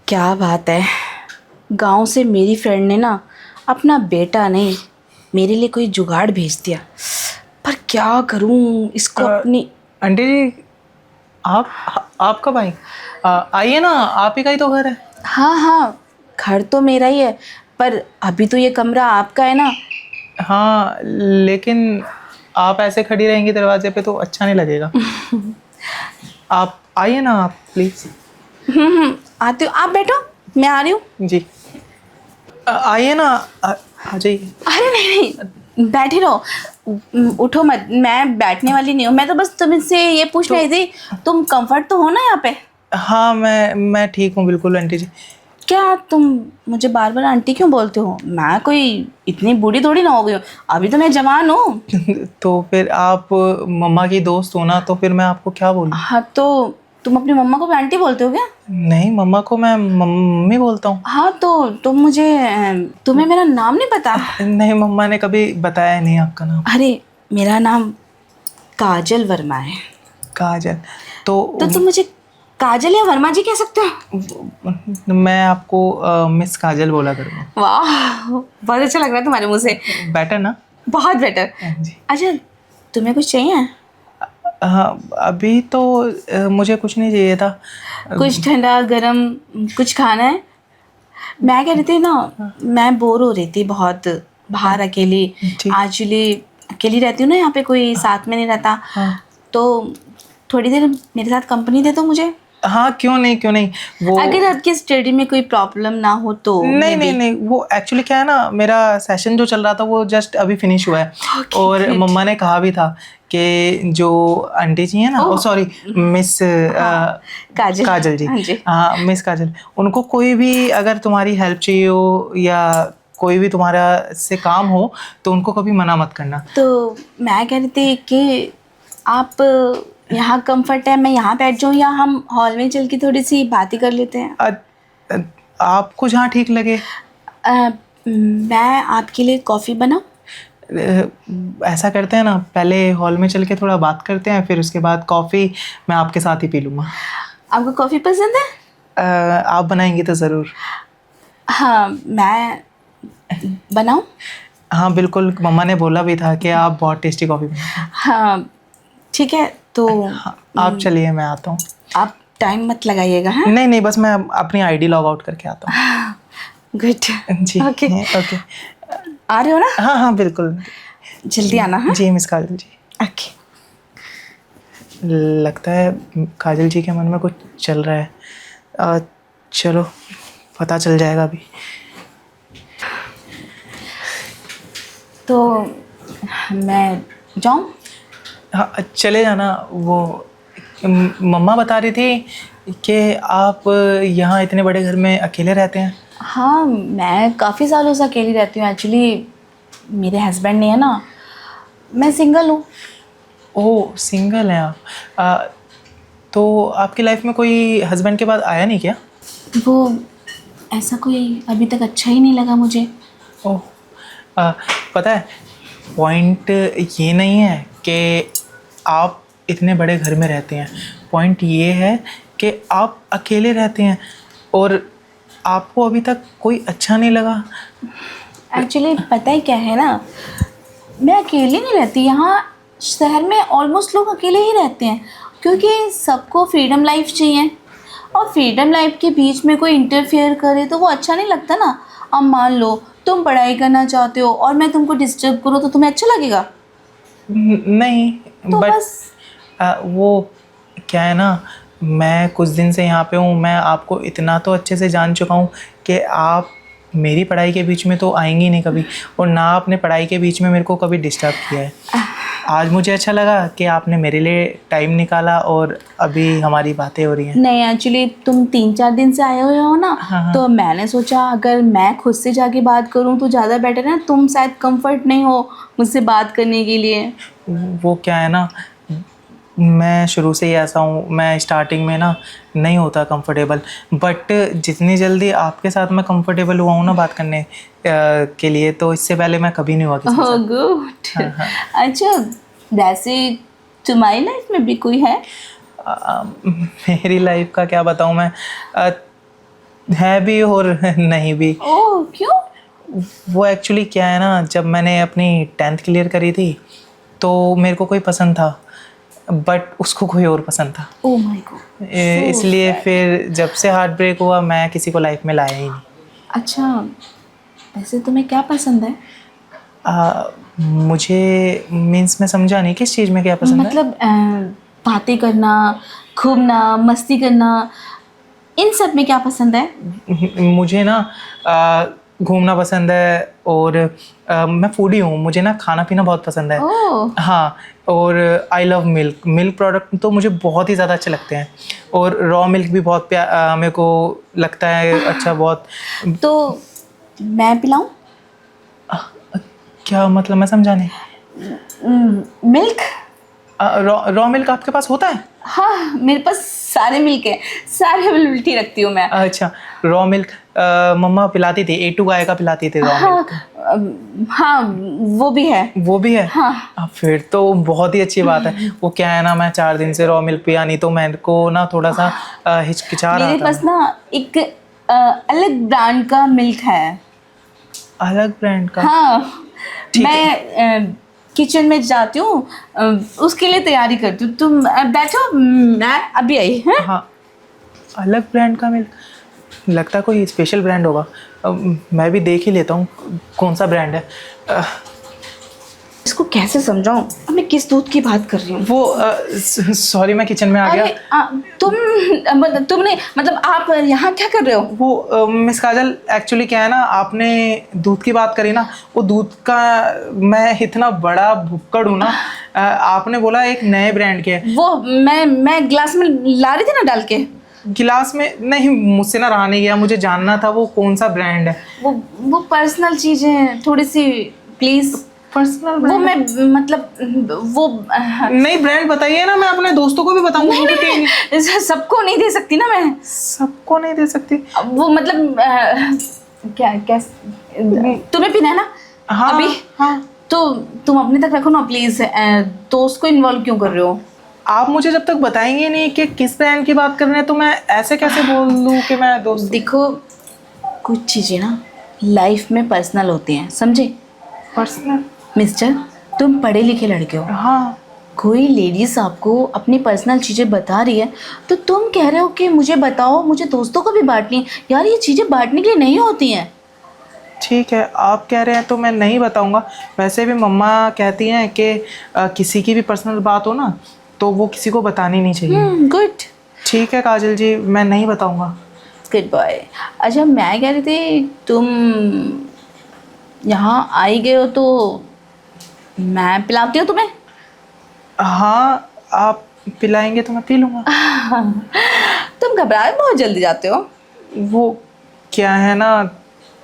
क्या बात है। गांव से मेरी फ्रेंड ने ना अपना बेटा नहीं, मेरे लिए कोई जुगाड़ भेज दिया। पर क्या करूं इसको अपनी। आंटी जी, आप कब आई? आइए ना, आप ही का ही तो घर है। हाँ हाँ, घर तो मेरा ही है, पर अभी तो ये कमरा आपका है ना। हाँ, लेकिन आप ऐसे खड़ी रहेंगी दरवाजे पे तो अच्छा नहीं लगेगा। आप आइए ना, आप प्लीज। आती हूँ, आप बैठो, मैं आ रही हूँ। जी, आइए ना, आ जाइए। अरे नहीं नहीं, बैठे रहो। उठो मत, मैं बैठने वाली नहीं हूँ। मैं तो बस तुमसे ये पूछ रही थी, तुम कंफर्ट तो हो ना यहाँ पे? हाँ, मैं ठीक हूँ बिल्कुल आंटी जी। क्या तुम मुझे बार बार आंटी क्यों बोलते हो? मैं कोई इतनी बूढ़ी थोड़ी ना हो गई हूँ, अभी तो मैं जवान हूँ। तो फिर आप मम्मा की दोस्त हो ना, तो फिर मैं आपको क्या बोलूँ? हाँ तो तुम अपनी मम्मा को भी आंटी बोलते हो क्या? नहीं, मम्मा को मैं मम्मी बोलता हूँ। हाँ तो तुम मुझे तुम्हें मेरा नाम नहीं पता? नहीं, मम्मा ने कभी बताया नहीं आपका नाम। अरे मेरा नाम काजल वर्मा है। काजल? तो तो तुम मुझे काजल या वर्मा जी कह सकते हो। मैं आपको मिस काजल बोला करूँगा। वाह, बहुत अच्छा लग रहा है तुम्हारे मुंह से। बेटर ना? बहुत बेटर। हाँ जी। अच्छा, तुम्हें कुछ चाहिए? हाँ, अभी तो मुझे कुछ नहीं चाहिए था। कुछ ठंडा गरम, कुछ खाना है? मैं कह रही थी ना, मैं बोर हो रही थी बहुत बाहर अकेली। जी। एक्चुअली अकेली रहती हूँ ना, यहाँ पे कोई साथ में नहीं रहता। हाँ तो थोड़ी देर मेरे साथ कंपनी दे दो मुझे। हाँ, क्यों नहीं क्यों नहीं। वो अगर आपकी स्टडी में कोई प्रॉब्लम ना हो तो नहीं मे नहीं बी। नहीं, वो एक्चुअली क्या है ना, मेरा सेशन जो चल रहा था वो जस्ट अभी फिनिश हुआ है। Okay, और great. मम्मा ने कहा भी था कि जो आंटी जी हैं ना, ओह, ओ सॉरी, मिस काजल। काजल जी। हाँ जी। हाँ, मिस काजल, उनको कोई भी अगर तुम्हारी हेल्प चाहिए हो या कोई भी तुम्हारा से काम हो तो उनको कभी मना मत करना। तो मैं कह रही थी कि आप यहाँ कंफर्ट है, मैं यहाँ बैठ जाऊँ या हम हॉल में चल के थोड़ी सी बातें कर लेते हैं? अ- आपको जहाँ ठीक लगे। मैं आपके लिए कॉफ़ी बनाऊँ? ऐसा करते हैं ना, पहले हॉल में चल के थोड़ा बात करते हैं, फिर उसके बाद कॉफ़ी मैं आपके साथ ही पी लूँगा। आपको कॉफ़ी पसंद है? आप बनाएंगी तो ज़रूर। हाँ, मैं बनाऊँ? हाँ बिल्कुल, मम्मा ने बोला भी था कि आप बहुत टेस्टी कॉफ़ी बनाती हैं। हाँ ठीक है, तो हाँ, आप चलिए, मैं आता हूँ। आप टाइम मत लगाइएगा। हाँ, नहीं नहीं, बस मैं अपनी आईडी लॉग आउट करके आता गुड। हूँ। जी। Okay, okay. आ रहे हो ना? हाँ हाँ बिल्कुल। जल्दी आना। हाँ, जी मिस काजल जी। ओके। लगता है काजल जी के मन में कुछ चल रहा है। चलो, पता चल जाएगा अभी। तो मैं जाऊँ? हाँ, चले जाना। वो मम्मा बता रही थी कि आप यहाँ इतने बड़े घर में अकेले रहते हैं। हाँ, मैं काफ़ी सालों से अकेली रहती हूँ। एक्चुअली मेरे हस्बैंड नहीं है ना, मैं सिंगल हूँ। ओह, सिंगल हैं आप? तो आपकी लाइफ में कोई हस्बैंड के बाद आया नहीं क्या? वो ऐसा कोई अभी तक अच्छा ही नहीं लगा मुझे। ओह, पता है, पॉइंट ये नहीं है कि आप इतने बड़े घर में रहते हैं। पॉइंट ये है कि आप अकेले रहते हैं और आपको अभी तक कोई अच्छा नहीं लगा। एक्चुअली पता है क्या है ना, मैं अकेली नहीं रहती यहाँ। शहर में ऑलमोस्ट लोग अकेले ही रहते हैं, क्योंकि सबको फ्रीडम लाइफ चाहिए। और फ्रीडम लाइफ के बीच में कोई इंटरफेयर करे तो वो अच्छा नहीं लगता ना। अब मान लो तुम पढ़ाई करना चाहते हो और मैं तुमको डिस्टर्ब करूँ तो तुम्हें अच्छा लगेगा? नहीं, तो बट बस। वो क्या है ना, मैं कुछ दिन से यहाँ पे हूँ, मैं आपको इतना तो अच्छे से जान चुका हूँ कि आप मेरी पढ़ाई के बीच में तो आएंगी नहीं कभी, और ना आपने पढ़ाई के बीच में मेरे को कभी डिस्टर्ब किया है। आज मुझे अच्छा लगा कि आपने मेरे लिए टाइम निकाला और अभी हमारी बातें हो रही हैं। नहीं, एक्चुअली तुम 3-4 दिन से आए हुए हो ना। हाँ। तो मैंने सोचा अगर मैं खुद से जाके बात करूं तो ज़्यादा बेटर है ना। तुम शायद कंफर्ट नहीं हो मुझसे बात करने के लिए। वो क्या है ना, मैं शुरू से ही ऐसा हूँ, मैं स्टार्टिंग में ना नहीं होता कंफर्टेबल, बट जितनी जल्दी आपके साथ मैं कंफर्टेबल हुआ हूँ ना बात करने के लिए, तो इससे पहले मैं कभी नहीं हुआ किसी के ओह साथ। गुड। हाँ। अच्छा, वैसे तुम्हारी लाइफ में भी कोई है? मेरी लाइफ का क्या बताऊँ मैं। है भी और नहीं भी। ओह क्यों? वो एक्चुअली क्या है ना, जब मैंने अपनी 10th क्लियर करी थी तो मेरे को कोई पसंद था, बट उसको कोई और पसंद था। Oh my God. इसलिए फिर जब से हार्ट ब्रेक हुआ मैं किसी को लाइफ में लाया ही नहीं। अच्छा, वैसे तुम्हें क्या पसंद है? मुझे मीन्स मैं समझा नहीं, किस चीज़ में क्या पसंद है? मतलब बातें करना, घूमना, मस्ती करना, इन सब में क्या पसंद है? मुझे ना घूमना पसंद है और मैं फूडी हूँ, मुझे ना खाना पीना बहुत पसंद है। ओह हाँ, और I love milk. Milk product तो मुझे बहुत ही ज़्यादा अच्छे लगते हैं और रॉ मिल्क भी बहुत मेरे को लगता है अच्छा बहुत। तो मैं पिलाऊं? क्या मतलब, मैं समझा नहीं। मिल्क? रॉ मिल्क आपके पास होता है? हाँ, मेरे पास सारे मिल्क है, सारे अवेलेबिलिटी रखती हूँ मैं। अच्छा, रॉ मिल्क मम्मा पिलाती थी, A2 गाय का पिलाती थी रॉ मिल्क। हाँ, वो भी है। वो भी है? हाँ। अब फिर तो बहुत ही अच्छी बात है। वो क्या है ना, मैं 4 दिन से रॉ मिल्क पिया नहीं तो मेरे को ना थोड़ा सा हिचकिचा रहा मेरे था। पास ना एक अलग ब्रांड का मिल्क है। अलग ब्रांड का? हाँ, ठीक मैं किचन में जाती हूँ, उसके लिए तैयारी करती हूँ। तुम बैठो, मैं अभी आई। हैं? हाँ, अलग ब्रांड का मिल्क, लगता है कोई स्पेशल ब्रांड होगा। मैं भी देख ही लेता हूँ कौन सा ब्रांड है। इसको कैसे समझाऊं मैं किस दूध की बात कर रही हूँ? वो सॉरी, मैं किचन में आ गया। तुमने मतलब आप यहाँ क्या कर रहे हो? वो मिस काजल, एक्चुअली क्या है ना, आपने दूध की बात करी ना, वो दूध का मैं इतना बड़ा भुक्कड़ हूँ ना। आपने बोला एक नए ब्रांड के है। वो मैं ग्लास में ला रही थी ना डाल के। गिलास में नहीं, मुझसे ना रहा नहीं गया, मुझे जानना था वो कौन सा ब्रांड है। वो पर्सनल चीजें हैं थोड़ी सी, प्लीज। पर्सनल वो मैं मतलब वो नहीं, ब्रांड बताइए ना, मैं अपने दोस्तों को भी बताऊंगा। नहीं, सबको नहीं दे सकती ना मैं। सबको नहीं दे सकती? वो मतलब क्या क्या तुम्हें पीना है ना? हाँ अभी? हाँ। तो तुम अपने तक रखो ना प्लीज, दोस्त को इन्वॉल्व क्यों कर रहे हो? आप मुझे जब तक बताएंगे नहीं कि किस ब्रांड की बात कर रहे हैं तो मैं ऐसे कैसे बोल दूं कि मैं दोस्त। देखो, कुछ चीजें ना लाइफ में पर्सनल होती हैं, समझे? पर्सनल? मिस्टर, तुम पढ़े लिखे लड़के हो। हाँ। कोई लेडीज आपको अपनी पर्सनल चीज़ें बता रही है तो तुम कह रहे हो कि मुझे बताओ, मुझे दोस्तों को भी बांटनी है। यार, ये चीज़ें बांटने के लिए नहीं होती हैं। ठीक है, आप कह रहे हैं तो मैं नहीं बताऊंगा। वैसे भी मम्मा कहती हैं कि किसी की भी पर्सनल बात हो ना तो वो किसी को बतानी नहीं चाहिए। गुड। ठीक है काजल जी, मैं नहीं बताऊंगा। Good boy. अच्छा, मैं कह रही थी तुम यहाँ आई गए हो तो मैं पिलाती हूँ तुम्हें। हाँ, आप पिलाएंगे तो मैं पी लूँगा। तुम घबराए बहुत जल्दी जाते हो। वो क्या है ना,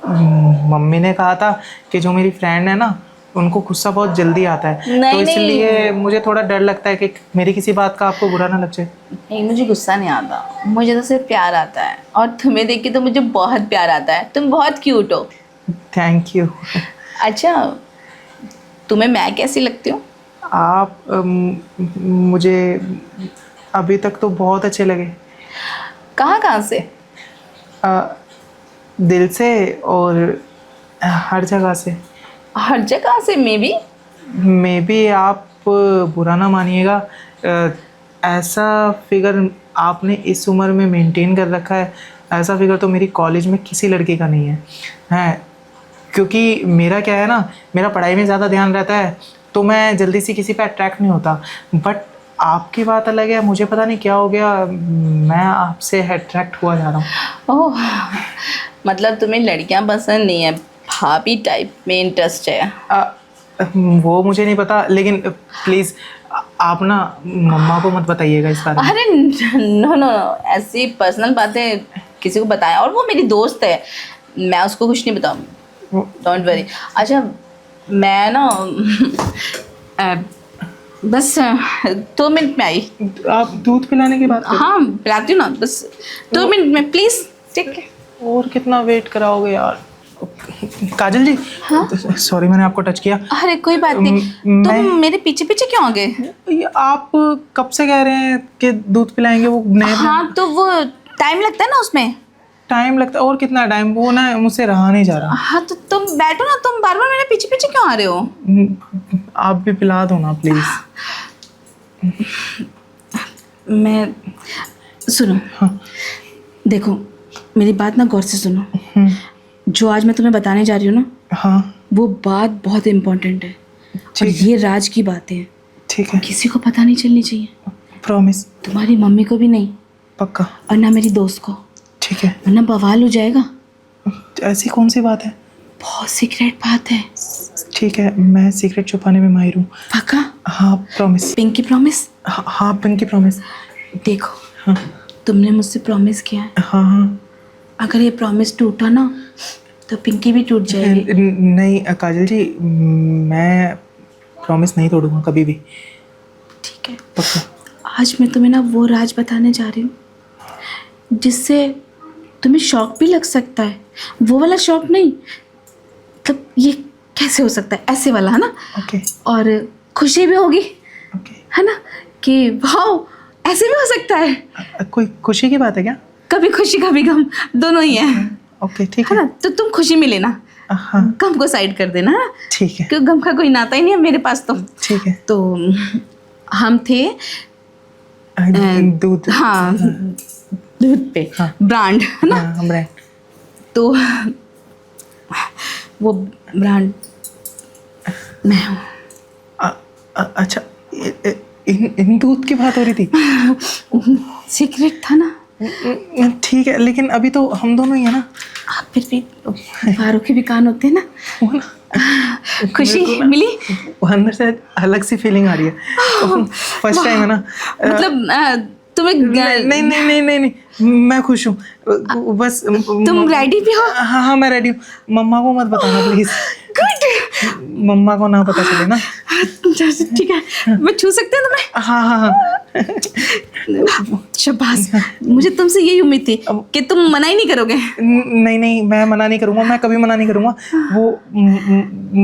मम्मी ने कहा था कि जो मेरी फ्रेंड है ना उनको गुस्सा बहुत जल्दी आता है, नहीं, तो इसलिए नहीं। मुझे थोड़ा डर लगता है कि मेरी किसी बात का आपको बुरा ना लग जाए। नहीं, मुझे गुस्सा नहीं आता, मुझे तो सिर्फ प्यार आता है। और तुम्हें देख के तो मुझे बहुत प्यार आता है, तुम बहुत क्यूट हो। Thank you. अच्छा, तुम्हें मैं कैसी लगती हूँ? आप मुझे अभी तक तो बहुत अच्छे लगे। कहाँ कहाँ से? दिल से और हर जगह से। हर जगह से? मे बी आप बुरा ना मानिएगा, ऐसा फिगर आपने इस उम्र में मेंटेन कर रखा है, ऐसा फिगर तो मेरी कॉलेज में किसी लड़की का नहीं है। क्योंकि मेरा क्या है ना, मेरा पढ़ाई में ज़्यादा ध्यान रहता है तो मैं जल्दी से किसी पे अट्रैक्ट नहीं होता। बट आपकी बात अलग है, मुझे पता नहीं क्या हो गया, मैं आपसे अट्रैक्ट हुआ जा रहा हूँ। ओह, मतलब तुम्हें लड़कियां पसंद नहीं है, भाभी टाइप में इंटरेस्ट है? वो मुझे नहीं पता, लेकिन प्लीज़ आप ना मम्मा को मत बताइएगा इस बारे में। अरे नो नो, ऐसी पर्सनल बातें किसी को बताएं, और वो मेरी दोस्त है, मैं उसको कुछ नहीं बताऊँ, डोंट वरी। अच्छा, मैं ना बस 2 मिनट में आई। आप दूध पिलाने की बात हाँ, पिलाती हूँ ना, बस 2 मिनट में, प्लीज़। ठीक है। और कितना वेट कराओगे यार। काजल जी, हाँ? सॉरी मैंने आपको टच किया। अरे कोई बात नहीं, तुम मेरे पीछे पीछे क्यों आ गए? ये आप कब से कह रहे हैं कि दूध पिलाएंगे वो नए? हाँ, तो वो टाइम लगता है ना उसमें। टाइम लगता है, और कितना टाइम, वो ना मुझसे रहा नहीं जा रहा। हाँ तो तुम बैठो ना, तुम बार बार मेरे पीछे पीछे क्यों आ रहे हो? आप भी पिला दो ना प्लीज। मैं सुनो, हाँ। देखो मेरी बात ना गौर से सुनो। जो आज मैं तुम्हें बताने जा रही हूँ ना, हाँ वो बात बहुत इम्पोर्टेंट है और ये राज की बातें हैं, ठीक है, किसी को पता नहीं चलनी चाहिए। प्रॉमिस। तुम्हारी मम्मी को भी नहीं, पक्का। और ना मेरी दोस्त को, ठीक है। वरना बवाल हो जाएगा। ऐसी कौन सी बात है? बहुत सीक्रेट बात है। ठीक है, मैं सीक्रेट छुपाने में माहिर हूँ। पक्का? हाँ प्रॉमिस। Pinky promise? हाँ पिंकी प्रॉमिस। देखो हाँ तुमने मुझसे प्रॉमिस किया है, हाँ हाँ। अगर ये प्रॉमिस टूटा ना तो पिंकी भी टूट जाएगी। नहीं काजल जी, मैं प्रॉमिस नहीं तोड़ूंगा कभी भी। ठीक है, पक्का। आज मैं तुम्हें ना वो राज बताने जा रही हूँ जिससे तुम्हें शौक भी लग सकता है। वो वाला शौक नहीं, मतलब ये कैसे हो सकता है, ऐसे वाला, है ना? ओके। और खुशी भी होगी, ओके। है ना, कि वाह ऐसे भी हो सकता है। कोई खुशी की बात है क्या? कभी खुशी कभी गम, दोनों ही है, ओके ठीक है है। ना? तो तुम खुशी में लेना, हाँ गम को साइड कर देना, है ना? ठीक है। क्योंकि गम का कोई नाता ही नहीं है मेरे पास तो। ठीक है। तो हम थे दूध। हाँ दूध पे, हाँ। ब्रांड, है ना? हाँ ब्रांड। तो वो ब्रांड मैं हूँ। अच्छा, इन दूध की बात हो रही थी। सीक्रेट था ना। ठीक है, लेकिन अभी तो हम दोनों ही है ना। आप फिर भी बाहरों के भी कान होते हैं ना। वो ना खुशी मिली, वो अंदर से अलग सी फीलिंग आ रही है। फर्स्ट टाइम है ना। मतलब तुम्हें नहीं नहीं नहीं नहीं नहीं, नहीं मैं खुश हूँ बस। तुम रेडी भी हो? हाँ हाँ मैं रेडी हूँ। मम्मा को मत बताना प्लीज। गुड। मम्मा को ना पता चले ना। ठीक है, मैं छू सकती हूँ तुम्हें? हाँ हाँ हाँ। शाबाश, मुझे तुमसे यही उम्मीद थी कि तुम मना ही नहीं करोगे। नहीं नहीं, मैं मना नहीं करूँगा, मैं कभी मना नहीं करूँगा। वो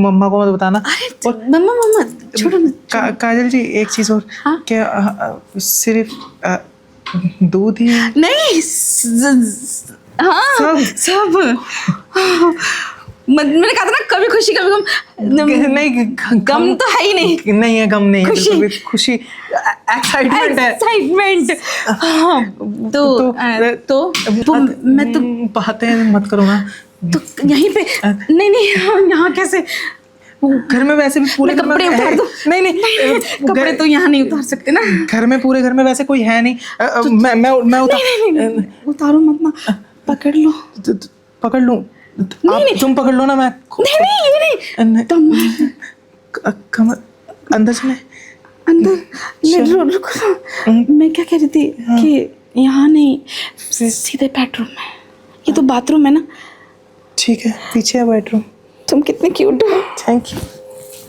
मम्मा को मत बताना। मम्मा मम्मा छोड़ो ना। काजल जी एक चीज़ और। हाँ? क्या सिर्फ दूध ही? नहीं हाँ सब। मैंने कहा था ना, कभी खुशी कभी गम। नहीं गम तो है ही नहीं। नहीं है, गम नहीं है, खुशी। बिल्कुल भी खुशी, एक्साइटमेंट है। एक्साइटमेंट। तो मैं तो बातें मत करो ना। तो यहीं पे नहीं नहीं, यहाँ कैसे? वो घर में वैसे भी पूरे घर में कपड़े उतार दो। नहीं नहीं, कपड़े तो यहाँ नहीं उतार सकते ना। घर में पूरे घर में वैसे कोई है नहीं। मैं उतार। उतारो मत ना, पकड़ लो। पकड़ लूं? तुम पकड़ लो ना, मैं नहीं तुम कमर अंदर से अंदर। रुको, मैं क्या कह रही थी कि यहाँ नहीं, सीधे बेडरूम में। ये तो बाथरूम है ना। ठीक है, पीछे है बेडरूम। तुम कितने क्यूट हो। Thank you.